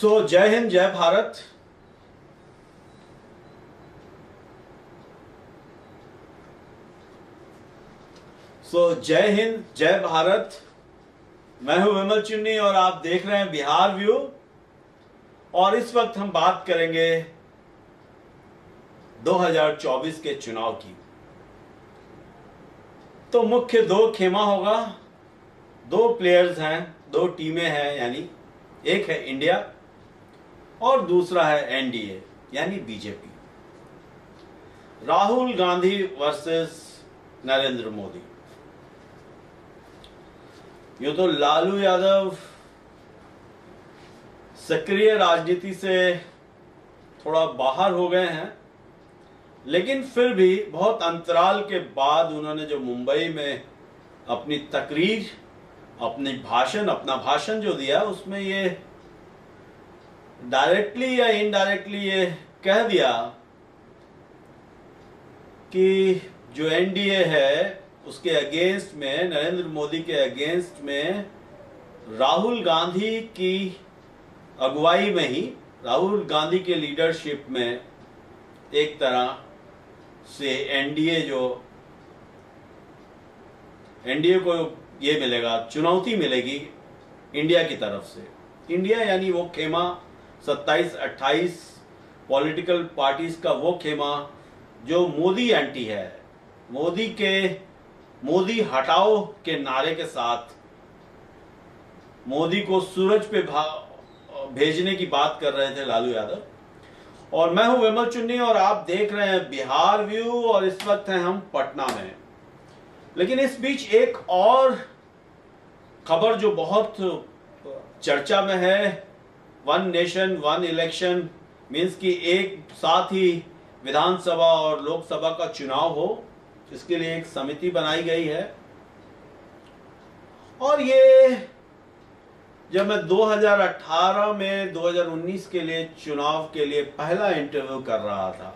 जय हिंद जय भारत। जय हिंद जय भारत। मैं हूं विमल चुन्नी और आप देख रहे हैं बिहार व्यू। और इस वक्त हम बात करेंगे 2024 के चुनाव की। तो मुख्य दो खेमा होगा, दो प्लेयर्स हैं, दो टीमें हैं, यानी एक है इंडिया और दूसरा है एनडीए यानी बीजेपी। राहुल गांधी वर्सेस नरेंद्र मोदी। यूं तो लालू यादव सक्रिय राजनीति से थोड़ा बाहर हो गए हैं, लेकिन फिर भी बहुत अंतराल के बाद उन्होंने जो मुंबई में अपनी तकरीर, अपना भाषण जो दिया, उसमें ये डायरेक्टली या इनडायरेक्टली ये कह दिया कि जो एनडीए है उसके अगेंस्ट में, नरेंद्र मोदी के अगेंस्ट में, राहुल गांधी की अगुवाई में ही, राहुल गांधी के लीडरशिप में एक तरह से एनडीए को ये मिलेगा, चुनौती मिलेगी इंडिया की तरफ से। इंडिया यानी वो खेमा 27-28 पॉलिटिकल पार्टीज का वो खेमा जो मोदी एंटी है, मोदी हटाओ के नारे के साथ मोदी को सूरज पे भेजने की बात कर रहे थे लालू यादव। और मैं हूं विमल चुन्नी और आप देख रहे हैं बिहार व्यू और इस वक्त हैं हम पटना में। लेकिन इस बीच एक और खबर जो बहुत चर्चा में है, one nation one election means कि एक साथ ही विधानसभा और लोकसभा का चुनाव हो, इसके लिए एक समिति बनाई गई है। और ये जब मैं 2018 में 2019 के लिए चुनाव के लिए पहला इंटरव्यू कर रहा था,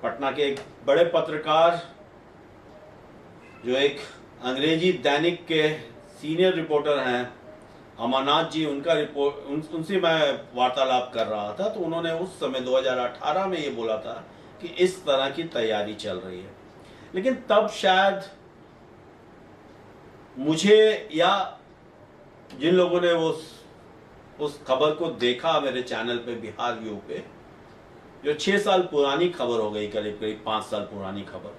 पटना के एक बड़े पत्रकार जो एक अंग्रेजी दैनिक के सीनियर रिपोर्टर हैं, अमरनाथ जी, उनसे मैं वार्तालाप कर रहा था। तो उन्होंने उस समय 2018 में ये बोला था कि इस तरह की तैयारी चल रही है। लेकिन तब शायद मुझे या जिन लोगों ने उस खबर को देखा मेरे चैनल पे बिहार व्यू पे, जो 6 साल पुरानी खबर हो गई, करीब 5 साल पुरानी खबर,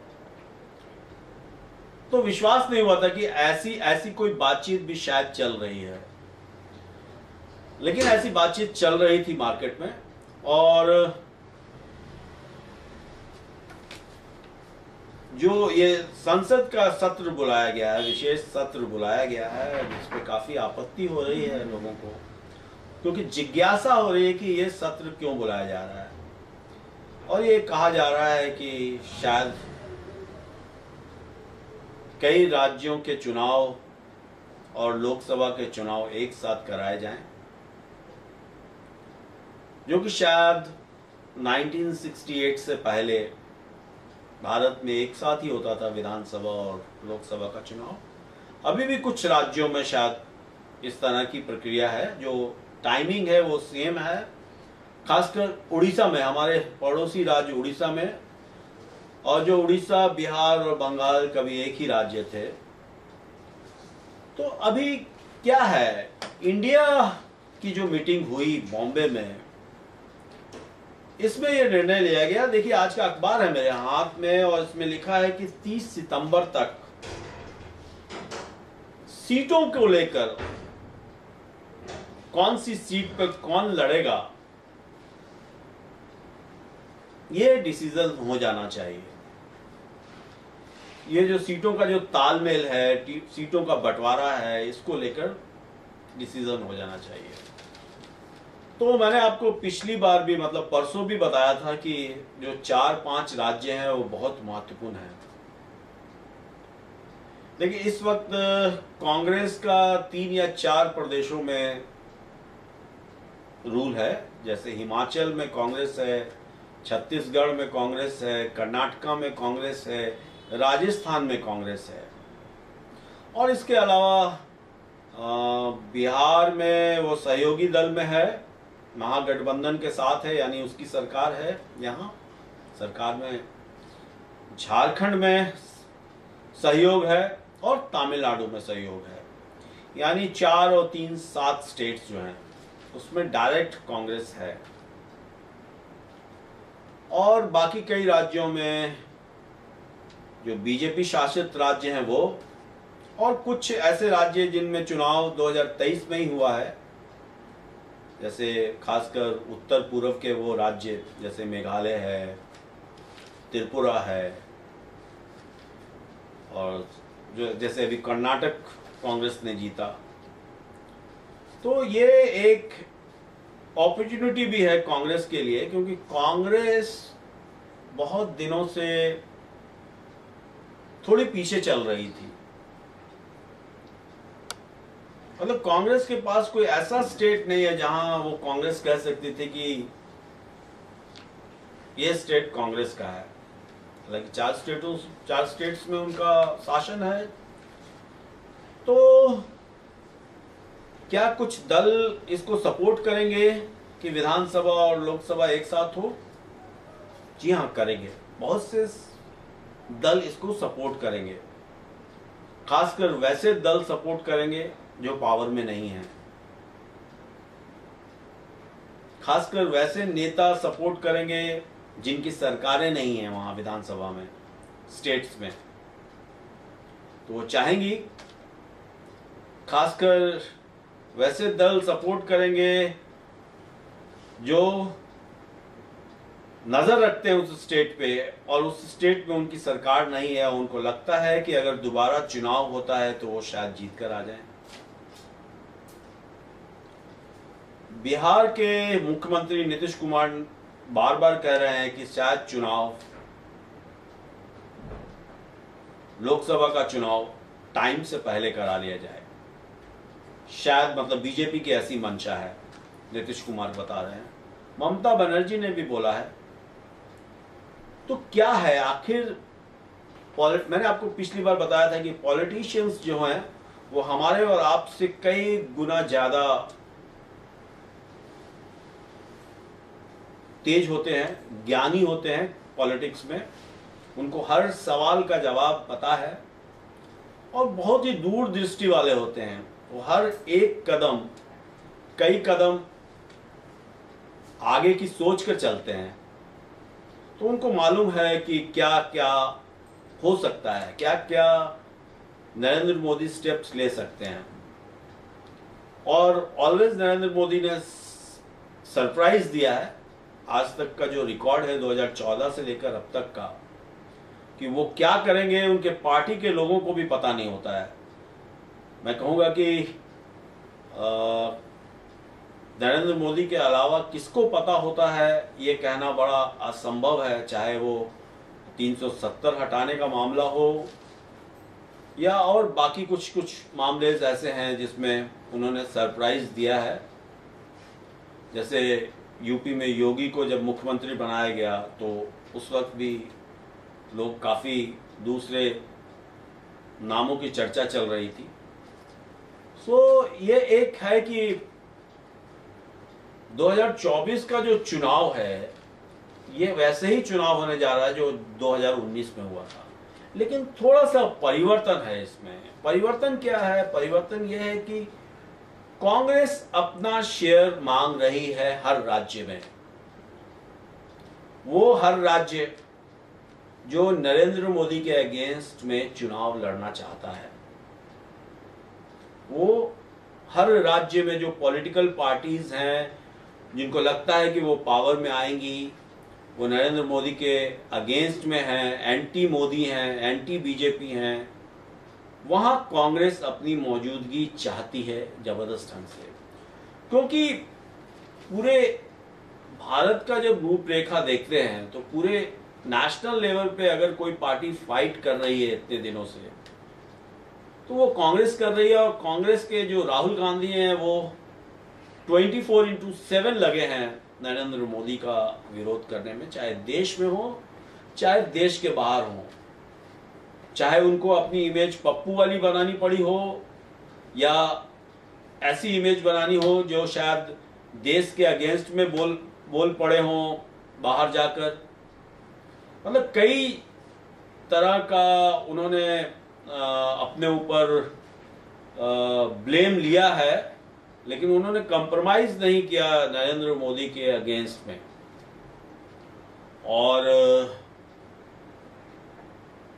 तो विश्वास नहीं हुआ था कि ऐसी कोई बातचीत भी शायद चल रही है। लेकिन ऐसी बातचीत चल रही थी मार्केट में। और जो ये संसद का सत्र बुलाया गया है, विशेष सत्र बुलाया गया है, जिस पे काफी आपत्ति हो रही है लोगों को, क्योंकि जिज्ञासा हो रही है कि ये सत्र क्यों बुलाया जा रहा है। और ये कहा जा रहा है कि शायद कई राज्यों के चुनाव और लोकसभा के चुनाव एक साथ कराए जाएं, जो कि शायद 1968 से पहले भारत में एक साथ ही होता था विधानसभा और लोकसभा का चुनाव। अभी भी कुछ राज्यों में शायद इस तरह की प्रक्रिया है, जो टाइमिंग है वो सेम है। खासकर उड़ीसा में, हमारे पड़ोसी राज्य उड़ीसा में, और जो उड़ीसा, बिहार और बंगाल कभी एक ही राज्य थे। तो अभी क्या है, इंडिया की जो मीटिंग हुई बॉम्बे में, इसमें यह निर्णय लिया गया। देखिए, आज का अखबार है मेरे हाथ में और इसमें लिखा है कि 30 सितंबर तक सीटों को लेकर, कौन सी सीट पर कौन लड़ेगा, यह डिसीजन हो जाना चाहिए। ये जो सीटों का जो तालमेल है, सीटों का बंटवारा है, इसको लेकर डिसीजन हो जाना चाहिए। तो मैंने आपको पिछली बार भी, मतलब परसों भी बताया था कि जो 4-5 राज्य हैं वो बहुत महत्वपूर्ण हैं। लेकिन इस वक्त कांग्रेस का 3 या 4 प्रदेशों में रूल है। जैसे हिमाचल में कांग्रेस है, छत्तीसगढ़ में कांग्रेस है, कर्नाटका में कांग्रेस है, राजस्थान में कांग्रेस है। और इसके अलावा बिहार में वो सहयोगी दल में है, महागठबंधन के साथ है, यानी उसकी सरकार है यहाँ सरकार में। झारखंड में सहयोग है और तमिलनाडु में सहयोग है, यानी 4 और 3 7 स्टेट्स जो हैं उसमें डायरेक्ट कांग्रेस है। और बाकी कई राज्यों में जो बीजेपी शासित राज्य हैं वो, और कुछ ऐसे राज्य जिनमें चुनाव 2023 में ही हुआ है, जैसे खासकर उत्तर पूर्व के वो राज्य जैसे मेघालय है, त्रिपुरा है, और जो जैसे अभी कर्नाटक कांग्रेस ने जीता। तो ये एक अपॉर्चुनिटी भी है कांग्रेस के लिए, क्योंकि कांग्रेस बहुत दिनों से थोड़ी पीछे चल रही थी। मतलब कांग्रेस के पास कोई ऐसा स्टेट नहीं है जहां वो कांग्रेस कह सकती थी कि ये स्टेट कांग्रेस का है। हालांकि 4 स्टेट्स में उनका शासन है। तो क्या कुछ दल इसको सपोर्ट करेंगे कि विधानसभा और लोकसभा एक साथ हो? जी हाँ, करेंगे। बहुत से दल इसको सपोर्ट करेंगे, खासकर वैसे दल सपोर्ट करेंगे जो पावर में नहीं है, खासकर वैसे नेता सपोर्ट करेंगे जिनकी सरकारें नहीं है वहां विधानसभा में, स्टेट्स में। तो वो चाहेंगी, खासकर वैसे दल सपोर्ट करेंगे जो नजर रखते हैं उस स्टेट पे, और उस स्टेट में उनकी सरकार नहीं है। उनको लगता है कि अगर दोबारा चुनाव होता है तो वो शायद जीत कर आ जाएं। बिहार के मुख्यमंत्री नीतीश कुमार बार बार कह रहे हैं कि शायद चुनाव, लोकसभा का चुनाव टाइम से पहले करा लिया जाए। शायद मतलब बीजेपी की ऐसी मंशा है, नीतीश कुमार बता रहे हैं। ममता बनर्जी ने भी बोला है। तो क्या है आखिर? मैंने आपको पिछली बार बताया था कि पॉलिटिशियंस जो हैं वो हमारे और आपसे कई गुना ज्यादा तेज होते हैं, ज्ञानी होते हैं पॉलिटिक्स में। उनको हर सवाल का जवाब पता है और बहुत ही दूरदृष्टि वाले होते हैं। वो हर एक कदम, कई कदम आगे की सोच कर चलते हैं। तो उनको मालूम है कि क्या क्या हो सकता है, क्या क्या नरेंद्र मोदी स्टेप्स ले सकते हैं। और ऑलवेज नरेंद्र मोदी ने सरप्राइज दिया है। आज तक का जो रिकॉर्ड है 2014 से लेकर अब तक का, कि वो क्या करेंगे उनके पार्टी के लोगों को भी पता नहीं होता है। मैं कहूँगा कि नरेंद्र मोदी के अलावा किसको पता होता है ये कहना बड़ा असंभव है। चाहे वो 370 हटाने का मामला हो या और बाकी कुछ मामले ऐसे हैं जिसमें उन्होंने सरप्राइज दिया है। जैसे यूपी में योगी को जब मुख्यमंत्री बनाया गया तो उस वक्त भी लोग काफ़ी दूसरे नामों की चर्चा चल रही थी। ये एक है कि 2024 का जो चुनाव है ये वैसे ही चुनाव होने जा रहा है जो 2019 में हुआ था, लेकिन थोड़ा सा परिवर्तन है इसमें। परिवर्तन क्या है? परिवर्तन यह है कि कांग्रेस अपना शेयर मांग रही है हर राज्य में। वो हर राज्य जो नरेंद्र मोदी के अगेंस्ट में चुनाव लड़ना चाहता है, वो हर राज्य में जो पॉलिटिकल पार्टीज हैं जिनको लगता है कि वो पावर में आएंगी, वो नरेंद्र मोदी के अगेंस्ट में हैं, एंटी मोदी हैं, एंटी बीजेपी हैं, वहां कांग्रेस अपनी मौजूदगी चाहती है जबरदस्त ढंग से। क्योंकि पूरे भारत का जब रूपरेखा देखते हैं तो पूरे नेशनल लेवल पे अगर कोई पार्टी फाइट कर रही है इतने दिनों से तो वो कांग्रेस कर रही है। और कांग्रेस के जो राहुल गांधी हैं वो 24/7 लगे हैं नरेंद्र मोदी का विरोध करने में, चाहे देश में हो चाहे देश के बाहर हो। चाहे उनको अपनी इमेज पप्पू वाली बनानी पड़ी हो या ऐसी इमेज बनानी हो जो शायद देश के अगेंस्ट में बोल पड़े हों बाहर जाकर। मतलब कई तरह का उन्होंने अपने ऊपर ब्लेम लिया है, लेकिन उन्होंने कंप्रोमाइज नहीं किया नरेंद्र मोदी के अगेंस्ट में। और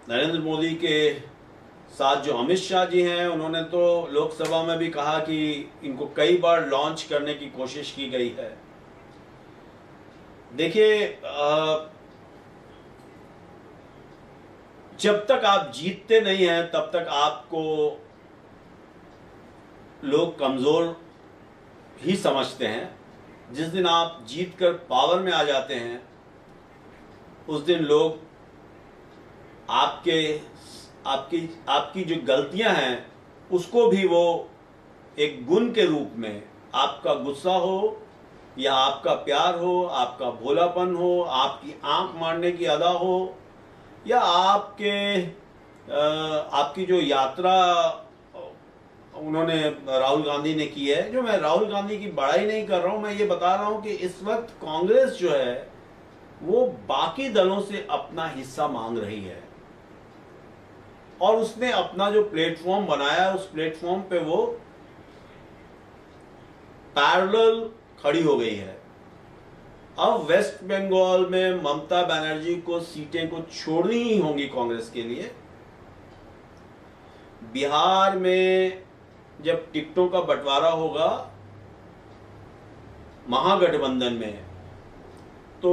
नरेंद्र मोदी के साथ जो अमित शाह जी हैं, उन्होंने तो लोकसभा में भी कहा कि इनको कई बार लॉन्च करने की कोशिश की गई है। देखिए, जब तक आप जीतते नहीं हैं तब तक आपको लोग कमजोर ही समझते हैं। जिस दिन आप जीतकर पावर में आ जाते हैं उस दिन लोग आपकी जो गलतियां हैं उसको भी वो एक गुण के रूप में, आपका गुस्सा हो या आपका प्यार हो, आपका भोलापन हो, आपकी आंख मारने की अदा हो, या आपकी जो यात्रा उन्होंने राहुल गांधी ने की है, जो मैं राहुल गांधी की बड़ाई नहीं कर रहा हूं, मैं ये बता रहा हूं कि इस वक्त कांग्रेस जो है वो बाकी दलों से अपना हिस्सा मांग रही है और उसने अपना जो प्लेटफॉर्म बनाया उस प्लेटफॉर्म पे वो पैरेलल खड़ी हो गई है। अब वेस्ट बंगाल में ममता बनर्जी को सीटें को छोड़नी ही होंगी कांग्रेस के लिए। बिहार में जब टिकटों का बंटवारा होगा महागठबंधन में, तो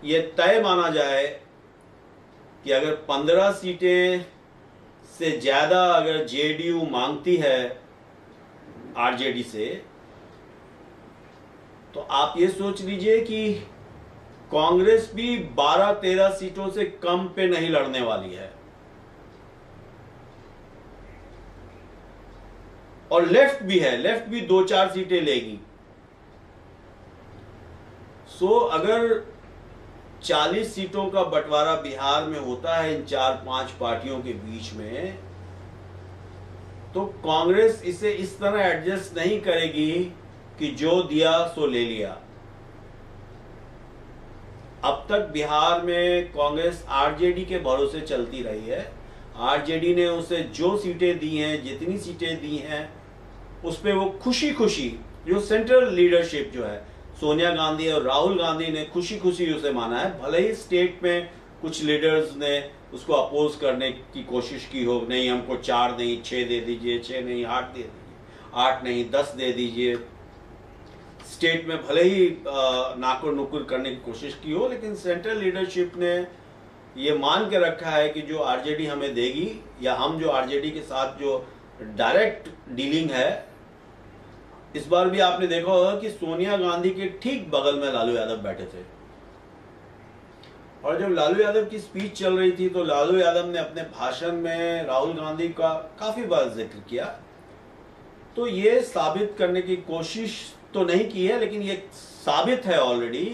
ये तय माना जाए कि अगर 15 सीटें से ज्यादा अगर जेडीयू मांगती है आरजेडी से, तो आप ये सोच लीजिए कि कांग्रेस भी 12-13 सीटों से कम पे नहीं लड़ने वाली है। और लेफ्ट भी 2-4 सीटें लेगी। सो अगर 40 सीटों का बंटवारा बिहार में होता है इन 4-5 पार्टियों के बीच में, तो कांग्रेस इसे इस तरह एडजस्ट नहीं करेगी कि जो दिया सो ले लिया। अब तक बिहार में कांग्रेस आरजेडी के भरोसे चलती रही है। आरजेडी ने उसे जो सीटें दी हैं, जितनी सीटें दी हैं, उस पे वो खुशी खुशी, जो सेंट्रल लीडरशिप जो है सोनिया गांधी और राहुल गांधी ने खुशी खुशी उसे माना है। भले ही स्टेट में कुछ लीडर्स ने उसको अपोज करने की कोशिश की हो, नहीं हमको 4 नहीं 6 दे दीजिए, 6 नहीं 8 दे दीजिए, 8 नहीं 10 दे दीजिए। स्टेट में भले ही नाकुर नुकुर करने की कोशिश की हो, लेकिन सेंट्रल लीडरशिप ने ये मान के रखा है कि जो आरजेडी हमें देगी, या हम जो आरजेडी के साथ जो डायरेक्ट डीलिंग है। इस बार भी आपने देखा होगा कि सोनिया गांधी के ठीक बगल में लालू यादव बैठे थे, और जब लालू यादव की स्पीच चल रही थी तो लालू यादव ने अपने भाषण में राहुल गांधी का काफी बार जिक्र किया। तो ये साबित करने की कोशिश तो नहीं की है, लेकिन ये साबित है ऑलरेडी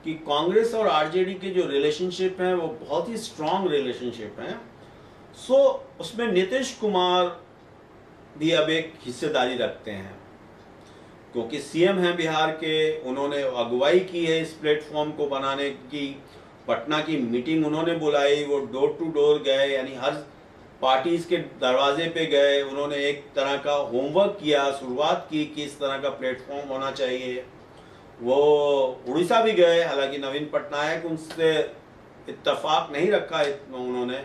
कि कांग्रेस और आरजेडी के जो रिलेशनशिप हैं वो बहुत ही स्ट्रांग रिलेशनशिप हैं। सो उसमें नीतीश कुमार भी अब एक हिस्सेदारी रखते हैं, क्योंकि सीएम हैं बिहार के, उन्होंने अगुवाई की है इस प्लेटफॉर्म को बनाने की। पटना की मीटिंग उन्होंने बुलाई, वो डोर टू डोर गए, यानी हर पार्टीज के दरवाजे पे गए, उन्होंने एक तरह का होमवर्क किया, शुरुआत की कि इस तरह का प्लेटफॉर्म होना चाहिए। वो उड़ीसा भी गए, हालांकि नवीन पटनायक उनसे इत्तेफाक नहीं रखा उन्होंने।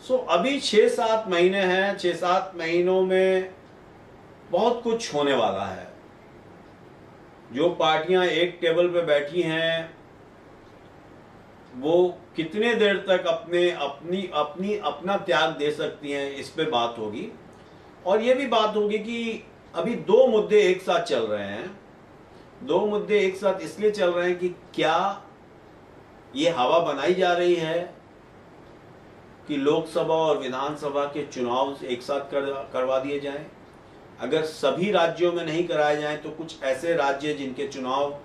सो अभी 6-7 महीने हैं, 6-7 महीनों में बहुत कुछ होने वाला है। जो पार्टियां एक टेबल पे बैठी हैं वो कितने देर तक अपना त्याग दे सकती हैं, इस पे बात होगी। और ये भी बात होगी कि अभी 2 मुद्दे एक साथ चल रहे हैं। 2 मुद्दे एक साथ इसलिए चल रहे हैं कि क्या ये हवा बनाई जा रही है कि लोकसभा और विधानसभा के चुनाव एक साथ करवा दिए जाएं। अगर सभी राज्यों में नहीं कराए जाएं तो कुछ ऐसे राज्य जिनके चुनाव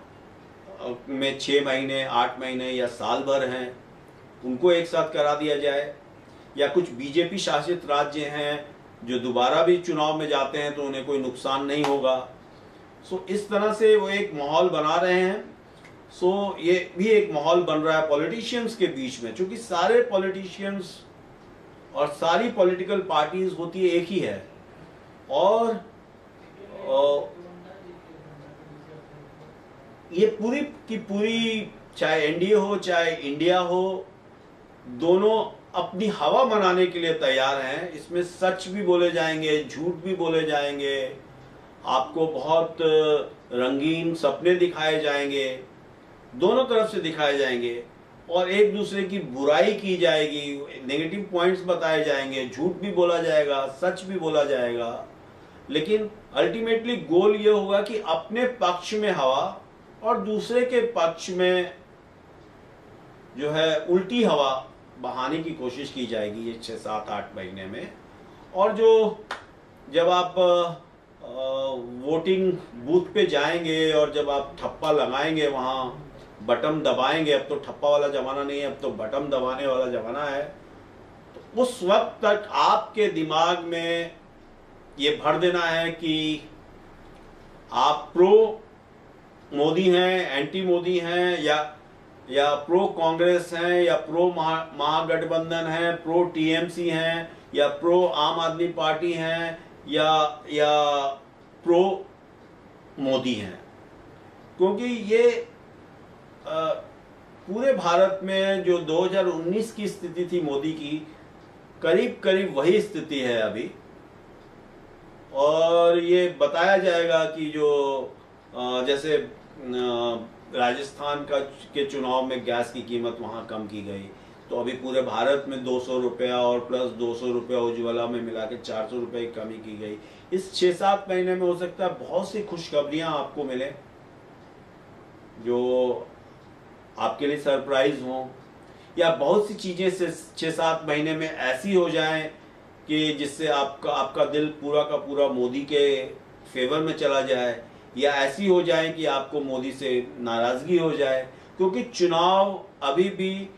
में 6 महीने 8 महीने या साल भर हैं, उनको एक साथ करा दिया जाए। या कुछ बीजेपी शासित राज्य हैं जो दोबारा भी चुनाव में जाते हैं तो उन्हें कोई नुकसान नहीं होगा। सो इस तरह से वो एक माहौल बना रहे हैं। सो ये भी एक माहौल बन रहा है पॉलिटिशियंस के बीच में, क्योंकि सारे पॉलिटिशियंस और सारी पॉलिटिकल पार्टीज होती है एक ही है, और ये पूरी की पूरी, चाहे एनडीए हो चाहे इंडिया हो, दोनों अपनी हवा बनाने के लिए तैयार हैं। इसमें सच भी बोले जाएंगे, झूठ भी बोले जाएंगे, आपको बहुत रंगीन सपने दिखाए जाएंगे, दोनों तरफ से दिखाए जाएंगे, और एक दूसरे की बुराई की जाएगी, नेगेटिव पॉइंट्स बताए जाएंगे, झूठ भी बोला जाएगा, सच भी बोला जाएगा। लेकिन अल्टीमेटली गोल ये होगा कि अपने पक्ष में हवा और दूसरे के पक्ष में जो है उल्टी हवा बहाने की कोशिश की जाएगी ये 6, 7, 8 महीने में। और जो जब आप वोटिंग बूथ पे जाएंगे और जब आप ठप्पा लगाएंगे, वहाँ बटन दबाएंगे, अब तो ठप्पा वाला ज़माना नहीं है, अब तो बटन दबाने वाला ज़माना है, तो उस वक्त तक आपके दिमाग में ये भर देना है कि आप प्रो मोदी हैं, एंटी मोदी हैं, या प्रो कांग्रेस हैं, या प्रो महागठबंधन हैं, प्रो टीएमसी हैं, या प्रो आम आदमी पार्टी हैं, या प्रो मोदी हैं। क्योंकि ये पूरे भारत में जो 2019 की स्थिति थी मोदी की, करीब करीब वही स्थिति है अभी। और ये बताया जाएगा कि जो जैसे राजस्थान के चुनाव में गैस की कीमत वहाँ कम की गई, तो अभी पूरे भारत में 200 रुपया और प्लस 200 रुपया उज्ज्वला में मिला के 400 रुपये की कमी की गई। इस 6-7 महीने में हो सकता है बहुत सी खुशखबरियाँ आपको मिले जो आपके लिए सरप्राइज हों, या बहुत सी चीज़ें से 6-7 महीने में ऐसी हो जाएं कि जिससे आपका दिल पूरा का पूरा मोदी के फेवर में चला जाए, या ऐसी हो जाए कि आपको मोदी से नाराज़गी हो जाए। क्योंकि चुनाव अभी भी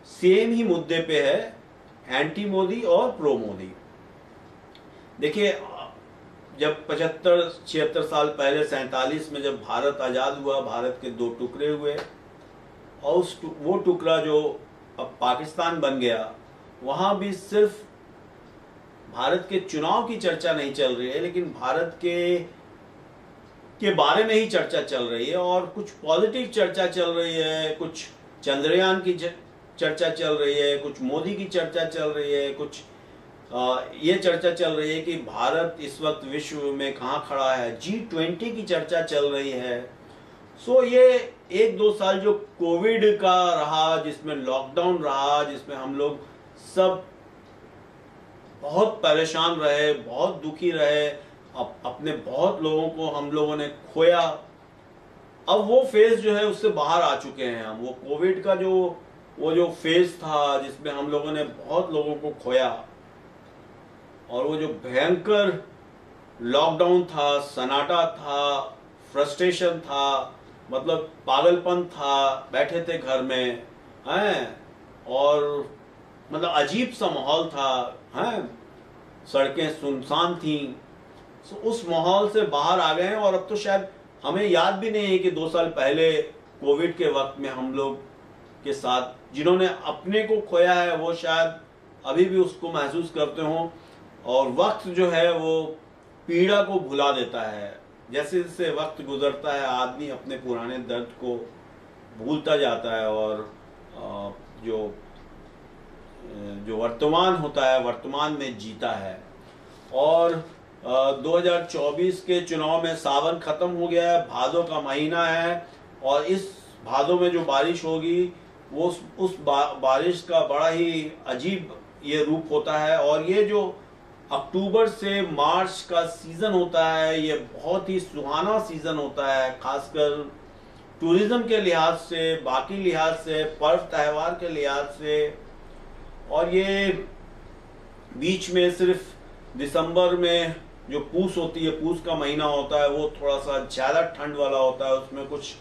सेम ही मुद्दे पे है, एंटी मोदी और प्रो मोदी। देखिए, जब 75-76 साल पहले 47 में जब भारत आज़ाद हुआ, भारत के 2 टुकड़े हुए, और वो टुकड़ा जो अब पाकिस्तान बन गया, वहाँ भी सिर्फ भारत के चुनाव की चर्चा नहीं चल रही है, लेकिन भारत के बारे में ही चर्चा चल रही है, और कुछ पॉजिटिव चर्चा चल रही है, कुछ चंद्रयान की चर्चा चल रही है, कुछ मोदी की चर्चा चल रही है, कुछ ये चर्चा चल रही है कि भारत इस वक्त विश्व में कहाँ खड़ा है, G20 की चर्चा चल रही है। सो ये 1-2 साल जो कोविड का रहा, जिसमें लॉकडाउन रहा, जिसमें हम लोग सब बहुत परेशान रहे, बहुत दुखी रहे, अपने बहुत लोगों को हम लोगों ने खोया, अब वो फेज जो है उससे बाहर आ चुके हैं हम। वो कोविड का वो जो फेज था जिसमें हम लोगों ने बहुत लोगों को खोया, और वो जो भयंकर लॉकडाउन था, सन्नाटा था, फ्रस्ट्रेशन था, मतलब पागलपन था, बैठे थे घर में हैं, और मतलब अजीब सा माहौल था हैं, सड़कें सुनसान थीं। तो उस माहौल से बाहर आ गए हैं, और अब तो शायद हमें याद भी नहीं है कि 2 साल पहले कोविड के वक्त में हम लोग के साथ जिन्होंने अपने को खोया है वो शायद अभी भी उसको महसूस करते हों। और वक्त जो है वो पीड़ा को भुला देता है, जैसे जैसे वक्त गुजरता है आदमी अपने पुराने दर्द को भूलता जाता है, और जो वर्तमान होता है वर्तमान में जीता है। और 2024 के चुनाव में सावन खत्म हो गया है, भादों का महीना है, और इस भादों में जो बारिश होगी वो उस बारिश का बड़ा ही अजीब ये रूप होता है। और ये जो अक्टूबर से मार्च का सीज़न होता है, ये बहुत ही सुहाना सीज़न होता है, खासकर टूरिज्म के लिहाज से, बाकी लिहाज से, पर्व त्यौहार के लिहाज से। और ये बीच में सिर्फ दिसंबर में जो पूस होती है, पूस का महीना होता है, वो थोड़ा सा ज़्यादा ठंड वाला होता है, उसमें कुछ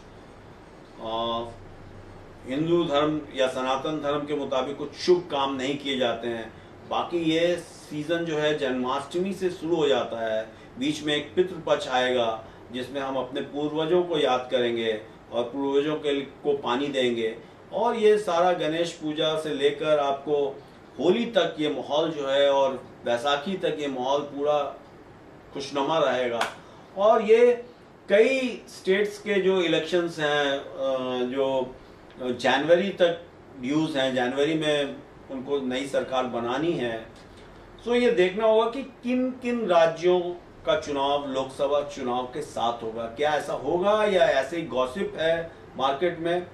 हिंदू धर्म या सनातन धर्म के मुताबिक कुछ शुभ काम नहीं किए जाते हैं। बाकी ये सीज़न जो है जन्माष्टमी से शुरू हो जाता है, बीच में एक पितृपक्ष आएगा जिसमें हम अपने पूर्वजों को याद करेंगे और पूर्वजों के को पानी देंगे, और ये सारा गणेश पूजा से लेकर आपको होली तक ये माहौल जो है और बैसाखी तक ये माहौल पूरा खुशनुमा रहेगा। और ये कई स्टेट्स के जो इलेक्शंस हैं जो जनवरी तक ड्यूज हैं, जनवरी में उनको नई सरकार बनानी है, सो ये देखना होगा कि किन किन राज्यों का चुनाव लोकसभा चुनाव के साथ होगा। क्या ऐसा होगा या ऐसे ही गॉसिप है मार्केट में,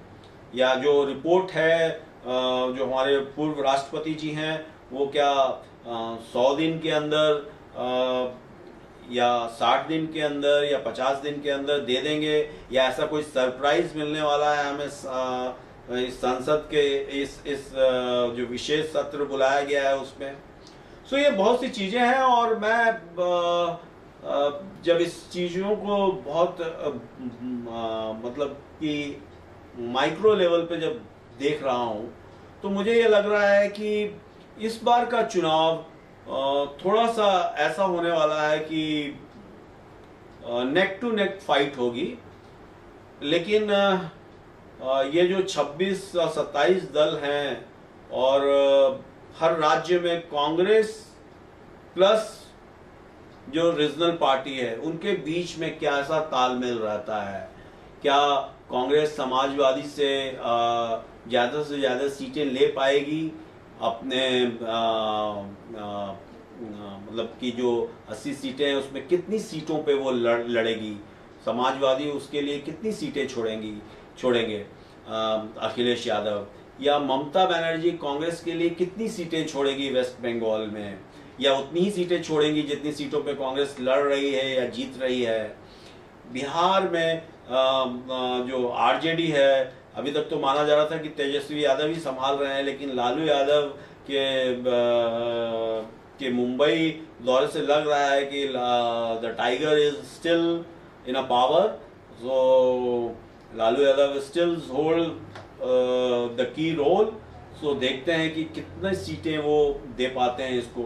या जो रिपोर्ट है जो हमारे पूर्व राष्ट्रपति जी हैं वो क्या 100 दिन के अंदर या 60 दिन के अंदर या 50 दिन के अंदर दे देंगे, या ऐसा कोई सरप्राइज मिलने वाला है हमें इस संसद के इस जो विशेष सत्र बुलाया गया है उसमें। सो ये बहुत सी चीज़ें हैं, और मैं जब इस चीज़ों को बहुत मतलब कि माइक्रो लेवल पे जब देख रहा हूँ तो मुझे ये लग रहा है कि इस बार का चुनाव थोड़ा सा ऐसा होने वाला है कि नेक टू नेक फाइट होगी, लेकिन ये जो 26 और 27 दल हैं और हर राज्य में कांग्रेस प्लस जो रीजनल पार्टी है उनके बीच में क्या ऐसा तालमेल रहता है। क्या कांग्रेस समाजवादी से ज़्यादा सीटें ले पाएगी अपने मतलब कि जो 80 सीटें हैं उसमें कितनी सीटों पे वो लड़ेगी, समाजवादी उसके लिए कितनी सीटें छोड़ेंगे अखिलेश यादव, या ममता बनर्जी कांग्रेस के लिए कितनी सीटें छोड़ेगी वेस्ट बंगाल में, या उतनी ही सीटें छोड़ेंगी जितनी सीटों पे कांग्रेस लड़ रही है या जीत रही है। बिहार में जो आरजेडी है, अभी तक तो माना जा रहा था कि तेजस्वी यादव ही संभाल रहे हैं, लेकिन लालू यादव के मुंबई दौरे से लग रहा है कि the tiger is still in a power, so Lalu Yadav still hold the key role. So देखते हैं कि कितने सीटें वो दे पाते हैं इसको।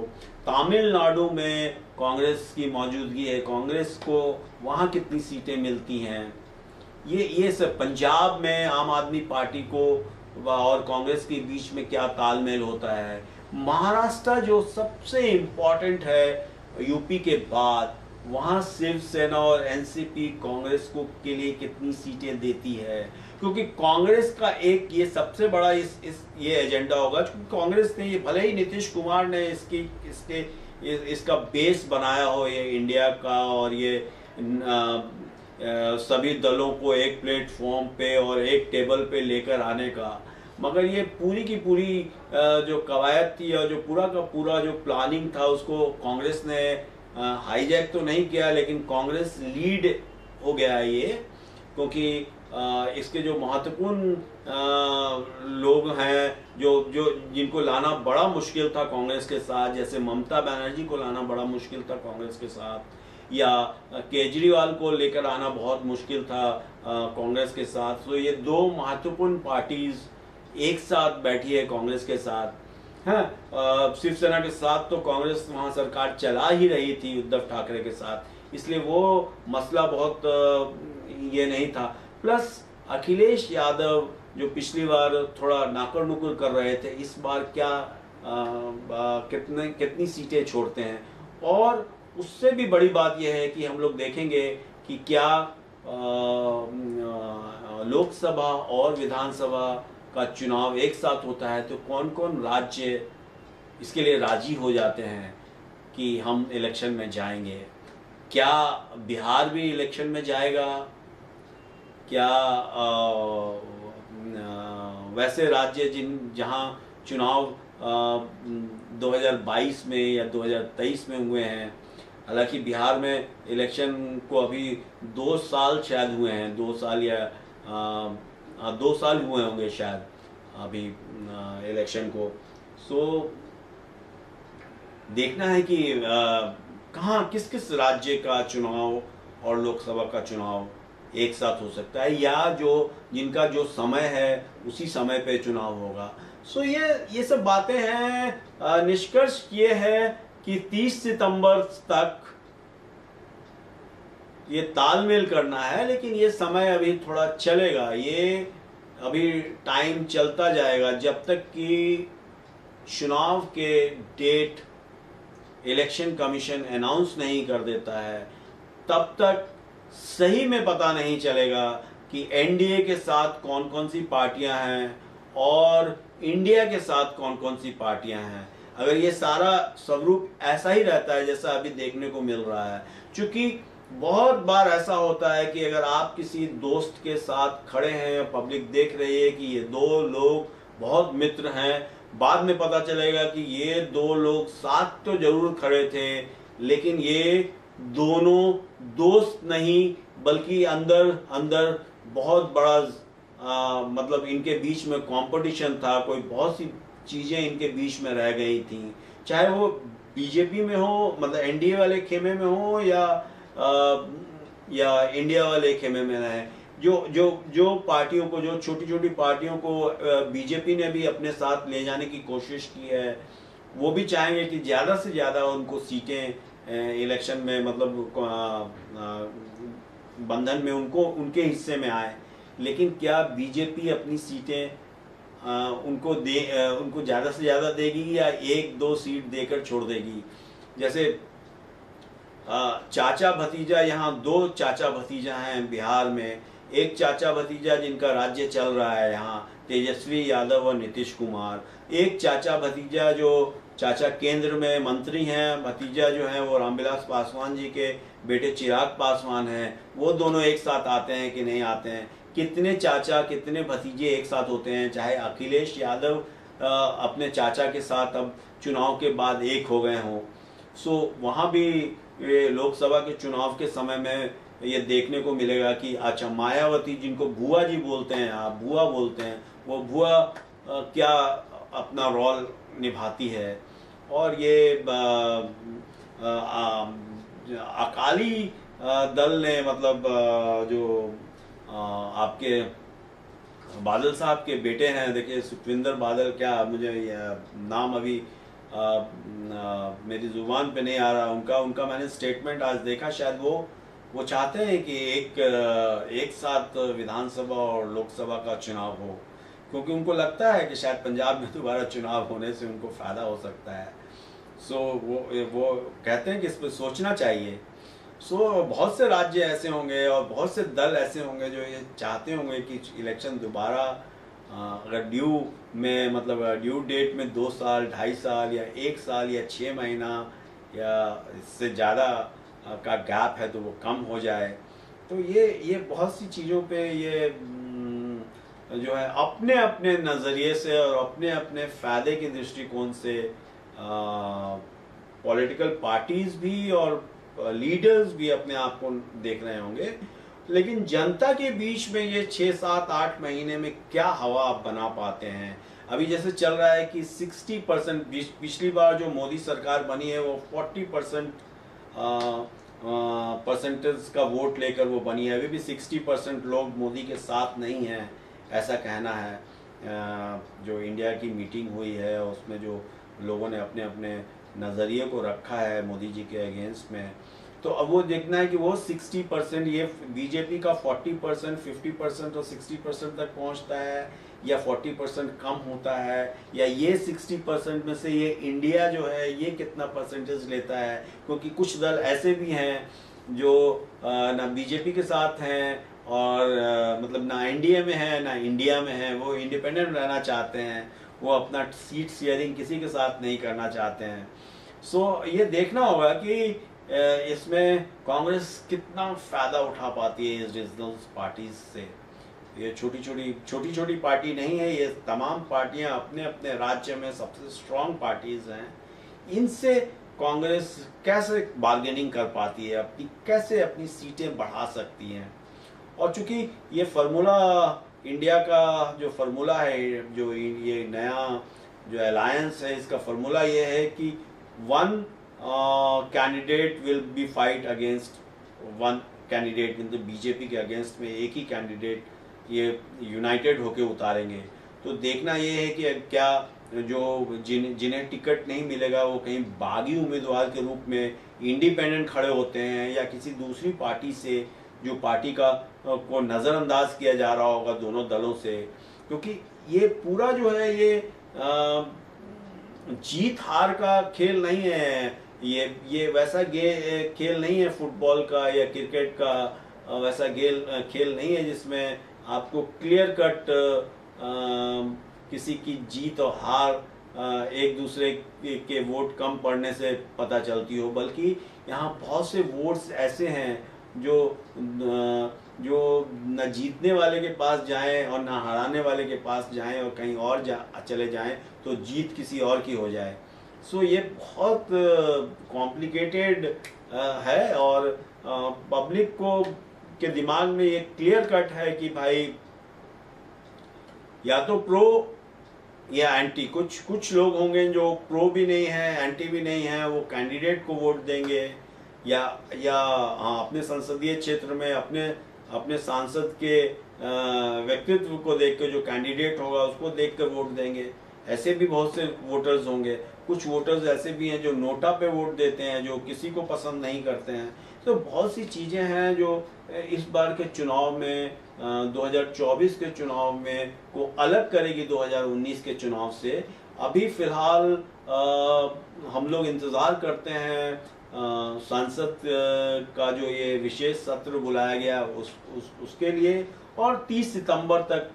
तमिलनाडु में कांग्रेस की मौजूदगी है, कांग्रेस को वहाँ कितनी सीटें मिलती हैं, ये सब। पंजाब में आम आदमी पार्टी को और कांग्रेस के बीच में क्या तालमेल होता है। महाराष्ट्र जो सबसे इम्पोर्टेंट है यूपी के बाद, वहाँ शिवसेना और एनसीपी कांग्रेस को के लिए कितनी सीटें देती है, क्योंकि कांग्रेस का एक ये सबसे बड़ा ये एजेंडा होगा, क्योंकि कांग्रेस ने ये, भले ही नीतीश कुमार ने इसका बेस बनाया हो ये इंडिया का, और ये सभी दलों को एक प्लेटफॉर्म पे और एक टेबल पे लेकर आने का, मगर ये पूरी की पूरी जो कवायद थी और जो पूरा का पूरा जो प्लानिंग था उसको कांग्रेस ने हाईजैक तो नहीं किया, लेकिन कांग्रेस लीड हो गया है ये, क्योंकि इसके जो महत्वपूर्ण लोग हैं जो जिनको लाना बड़ा मुश्किल था कांग्रेस के साथ, जैसे ममता बनर्जी को लाना बड़ा मुश्किल था कांग्रेस के साथ, या केजरीवाल को लेकर आना बहुत मुश्किल था कांग्रेस के साथ। तो ये दो महत्वपूर्ण पार्टीज एक साथ बैठी है कांग्रेस के साथ। हाँ, शिवसेना के साथ तो कांग्रेस वहाँ सरकार चला ही रही थी उद्धव ठाकरे के साथ, इसलिए वो मसला बहुत ये नहीं था। प्लस अखिलेश यादव जो पिछली बार थोड़ा नाकर नुकुर कर रहे थे, इस बार क्या कितनी सीटें छोड़ते हैं। और उससे भी बड़ी बात यह है कि हम लोग देखेंगे कि क्या लोकसभा और विधानसभा का चुनाव एक साथ होता है तो कौन कौन राज्य इसके लिए राजी हो जाते हैं कि हम इलेक्शन में जाएंगे। क्या बिहार भी इलेक्शन में जाएगा, क्या वैसे राज्य जहां चुनाव 2022 में या 2023 में हुए हैं, हालांकि बिहार में इलेक्शन को अभी 2 साल शायद हुए हैं, 2 साल या 2 साल हुए होंगे शायद अभी इलेक्शन को। सो देखना है कि कहाँ किस किस राज्य का चुनाव और लोकसभा का चुनाव एक साथ हो सकता है, या जो जिनका जो समय है उसी समय पे चुनाव होगा। सो ये सब बातें हैं। निष्कर्ष ये है कि 30 सितंबर तक ये तालमेल करना है, लेकिन ये समय अभी थोड़ा चलेगा, ये अभी टाइम चलता जाएगा जब तक कि चुनाव के डेट इलेक्शन कमीशन अनाउंस नहीं कर देता है, तब तक सही में पता नहीं चलेगा कि एनडीए के साथ कौन कौन सी पार्टियां हैं और इंडिया के साथ कौन कौन सी पार्टियां हैं। अगर ये सारा स्वरूप ऐसा ही रहता है जैसा अभी देखने को मिल रहा है, क्योंकि बहुत बार ऐसा होता है कि अगर आप किसी दोस्त के साथ खड़े हैं, पब्लिक देख रही है कि ये दो लोग बहुत मित्र हैं, बाद में पता चलेगा कि ये दो लोग साथ तो जरूर खड़े थे, लेकिन ये दोनों दोस्त नहीं, बल्कि अंदर अंदर बहुत बड़ा मतलब इनके बीच में कंपटीशन था, कोई बहुत सी चीजें इनके बीच में रह गई थी, चाहे वो बीजेपी में हो, मतलब एनडीए वाले खेमे में हो, या इंडिया वाले खेमे में रहे। जो पार्टियों को, जो छोटी छोटी पार्टियों को बीजेपी ने भी अपने साथ ले जाने की कोशिश की है, वो भी चाहेंगे कि ज़्यादा से ज़्यादा उनको सीटें इलेक्शन में, मतलब बंधन में उनके हिस्से में आए। लेकिन क्या बीजेपी अपनी सीटें उनको ज़्यादा से ज़्यादा देगी या एक दो सीट देकर छोड़ देगी? जैसे चाचा भतीजा, यहाँ दो चाचा भतीजा हैं बिहार में। एक चाचा भतीजा जिनका राज्य चल रहा है यहाँ, तेजस्वी यादव और नीतीश कुमार। एक चाचा भतीजा जो चाचा केंद्र में मंत्री हैं, भतीजा जो है वो रामविलास पासवान जी के बेटे चिराग पासवान हैं। वो दोनों एक साथ आते हैं कि नहीं आते हैं? कितने चाचा, कितने भतीजे एक साथ होते हैं? चाहे अखिलेश यादव अपने चाचा के साथ अब चुनाव के बाद एक हो गए हों। सो वहाँ भी ये लोकसभा के चुनाव के समय में ये देखने को मिलेगा कि अच्छा, मायावती जिनको बुआ जी बोलते हैं, आप बुआ बोलते हैं, वो बुआ क्या अपना रोल निभाती है। और ये अकाली दल ने, मतलब जो आपके बादल साहब के बेटे हैं, देखिए सुखविंदर बादल, क्या मुझे नाम अभी मेरी जुबान पे नहीं आ रहा उनका मैंने स्टेटमेंट आज देखा। शायद वो चाहते हैं कि एक साथ विधानसभा और लोकसभा का चुनाव हो, क्योंकि उनको लगता है कि शायद पंजाब में दोबारा चुनाव होने से उनको फ़ायदा हो सकता है। सो वो कहते हैं कि इस पर सोचना चाहिए। सो बहुत से राज्य ऐसे होंगे और बहुत से दल ऐसे होंगे जो ये चाहते होंगे कि इलेक्शन दोबारा, अगर ड्यू में, मतलब ड्यू डेट में 2 साल, 2.5 साल या 1 साल या 6 महीना या इससे ज़्यादा का गैप है तो वो कम हो जाए। तो ये बहुत सी चीज़ों पे ये जो है अपने अपने नज़रिए से और अपने अपने फ़ायदे के दृष्टिकोण से पॉलिटिकल पार्टीज़ भी और लीडर्स भी अपने आप को देख रहे होंगे। लेकिन जनता के बीच में ये 6, 7, 8 महीने में क्या हवा आप बना पाते हैं? अभी जैसे चल रहा है कि 60%, पिछली बार जो मोदी सरकार बनी है वो 40% परसेंटेज का वोट लेकर वो बनी है। अभी भी 60% लोग मोदी के साथ नहीं हैं, ऐसा कहना है। जो इंडिया की मीटिंग हुई है उसमें जो लोगों ने अपने अपने नज़रिए को रखा है मोदी जी के अगेंस्ट में, तो अब वो देखना है कि वो 60%, ये बीजेपी का 40%, 50% और 60% तक पहुंचता है, या 40% कम होता है, या ये 60% में से ये इंडिया जो है ये कितना परसेंटेज लेता है। क्योंकि कुछ दल ऐसे भी हैं जो ना बीजेपी के साथ हैं और मतलब ना एनडीए में है ना इंडिया में है, वो इंडिपेंडेंट रहना चाहते हैं, वो अपना सीट शेयरिंग किसी के साथ नहीं करना चाहते हैं। सो ये देखना होगा कि इसमें कांग्रेस कितना फ़ायदा उठा पाती है इस रीजनल पार्टीज से। ये छोटी छोटी पार्टी नहीं है, ये तमाम पार्टियां अपने अपने राज्य में सबसे स्ट्रॉन्ग पार्टीज हैं। इनसे कांग्रेस कैसे बार्गेनिंग कर पाती है, कैसे अपनी सीटें बढ़ा सकती हैं। और चूंकि ये फार्मूला, इंडिया का जो फार्मूला है, जो ये नया जो अलायंस है, इसका फार्मूला ये है कि 1 candidate will be fight against 1 candidate किंतु बीजेपी के अगेंस्ट में एक ही कैंडिडेट ये यूनाइटेड होके उतारेंगे। तो देखना ये है कि क्या जो जिन्हें टिकट नहीं मिलेगा वो कहीं बागी उम्मीदवार के रूप में इंडिपेंडेंट खड़े होते हैं या किसी दूसरी पार्टी से जो पार्टी का को नज़रअंदाज किया जा रहा होगा दोनों दलों से, क्योंकि ये पूरा जो है ये जीत हार का खेल नहीं है। ये वैसा खेल नहीं है फुटबॉल का या क्रिकेट का, वैसा खेल नहीं है जिसमें आपको क्लियर कट किसी की जीत और हार एक दूसरे के वोट कम पड़ने से पता चलती हो, बल्कि यहाँ बहुत से वोट्स ऐसे हैं जो न जीतने वाले के पास जाएं और न हराने वाले के पास जाएं और कहीं और चले जाएं तो जीत किसी और की हो जाए। सो ये बहुत कॉम्प्लिकेटेड है और पब्लिक को के दिमाग में ये क्लियर कट है कि भाई या तो प्रो या एंटी। कुछ लोग होंगे जो प्रो भी नहीं है एंटी भी नहीं है, वो कैंडिडेट को वोट देंगे या हाँ अपने संसदीय क्षेत्र में अपने सांसद के व्यक्तित्व को देख कर जो कैंडिडेट होगा उसको देखकर वोट देंगे। ऐसे भी बहुत से वोटर्स होंगे। कुछ वोटर्स ऐसे भी हैं जो नोटा पे वोट देते हैं, जो किसी को पसंद नहीं करते हैं। तो बहुत सी चीज़ें हैं जो इस बार के चुनाव में 2024 के चुनाव में को अलग करेगी 2019 के चुनाव से। अभी फिलहाल हम लोग इंतज़ार करते हैं संसद का जो ये विशेष सत्र बुलाया गया उसके लिए, और 30 सितंबर तक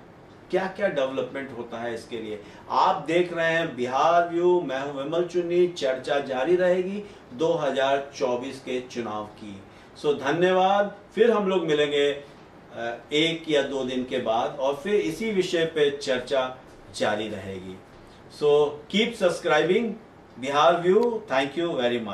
क्या क्या डेवलपमेंट होता है इसके लिए। आप देख रहे हैं बिहार व्यू, मैं हूं विमल चुन्नी। चर्चा जारी रहेगी 2024 के चुनाव की। सो धन्यवाद। फिर हम लोग मिलेंगे 1 या 2 दिन के बाद और फिर इसी विषय पे चर्चा जारी रहेगी। So keep subscribing Bihar view. Thank you very much.